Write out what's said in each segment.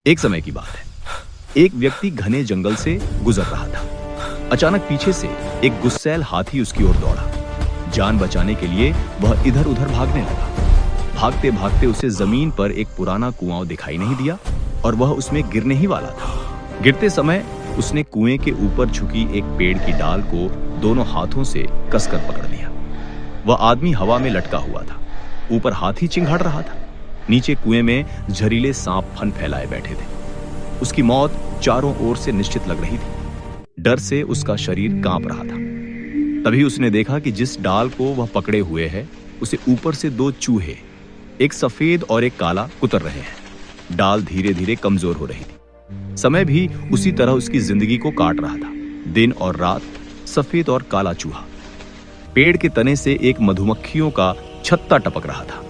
एक समय की बात है। एक व्यक्ति घने जंगल से गुजर रहा था। अचानक पीछे से एक गुस्सैल हाथी उसकी ओर दौड़ा। जान बचाने के लिए वह इधर उधर भागने लगा। भागते भागते उसे जमीन पर एक पुराना कुआं दिखाई नहीं दिया और वह उसमें गिरने ही वाला था। गिरते समय उसने कुएं के ऊपर झुकी एक पेड़ की डाल को दोनों हाथों से कसकर पकड़ लिया। वह आदमी हवा में लटका हुआ था। ऊपर हाथी चिंघाड़ रहा था। नीचे कुएं में जहरीले सांप फन फैलाए बैठे थे। उसकी मौत चारों ओर से निश्चित लग रही थी। डर से उसका शरीर कांप रहा था। तभी उसने देखा कि जिस डाल को वह पकड़े हुए है उसे ऊपर से दो चूहे, एक सफेद और एक काला, कुतर रहे हैं। डाल धीरे धीरे कमजोर हो रही थी। समय भी उसी तरह उसकी जिंदगी को काट रहा था। दिन और रात, सफेद और काला चूहा। पेड़ के तने से एक मधुमक्खियों का छत्ता टपक रहा था।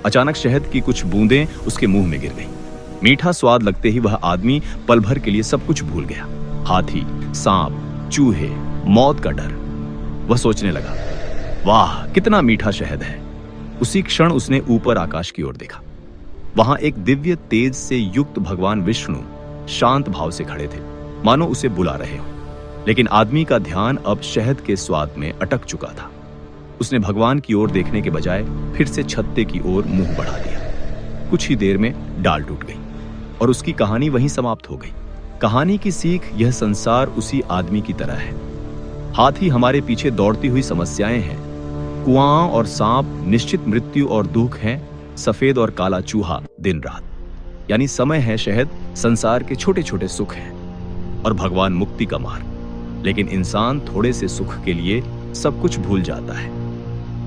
अचानक शहद की कुछ बूंदें उसके मुंह में गिर गईं। मीठा स्वाद लगते ही वह आदमी पल भर के लिए सब कुछ भूल गया। हाथी, सांप, चूहे, मौत का डर। वह सोचने लगा, वाह कितना मीठा शहद है। उसी क्षण उसने ऊपर आकाश की ओर देखा। वहां एक दिव्य तेज से युक्त भगवान विष्णु शांत भाव से खड़े थे, मानो उसे बुला रहे हो। लेकिन आदमी का ध्यान अब शहद के स्वाद में अटक चुका था। उसने भगवान की ओर देखने के बजाय फिर से छत्ते की ओर मुंह बढ़ा दिया। कुछ ही देर में डाल टूट गई और उसकी कहानी वहीं समाप्त हो गई। कहानी की सीख, यह संसार उसी आदमी की तरह है। हाथी हमारे पीछे दौड़ती हुई समस्याएं हैं। कुआं और सांप निश्चित मृत्यु और दुख हैं। सफेद और काला चूहा दिन रात। यानी समय है शहद, संसार के छोटे छोटे सुख हैं, और भगवान मुक्ति का मार्ग। लेकिन इंसान थोड़े से सुख के लिए सब कुछ भूल जाता है।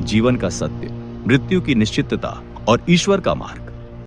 जीवन का सत्य, मृत्यु की निश्चितता और ईश्वर का मार्ग।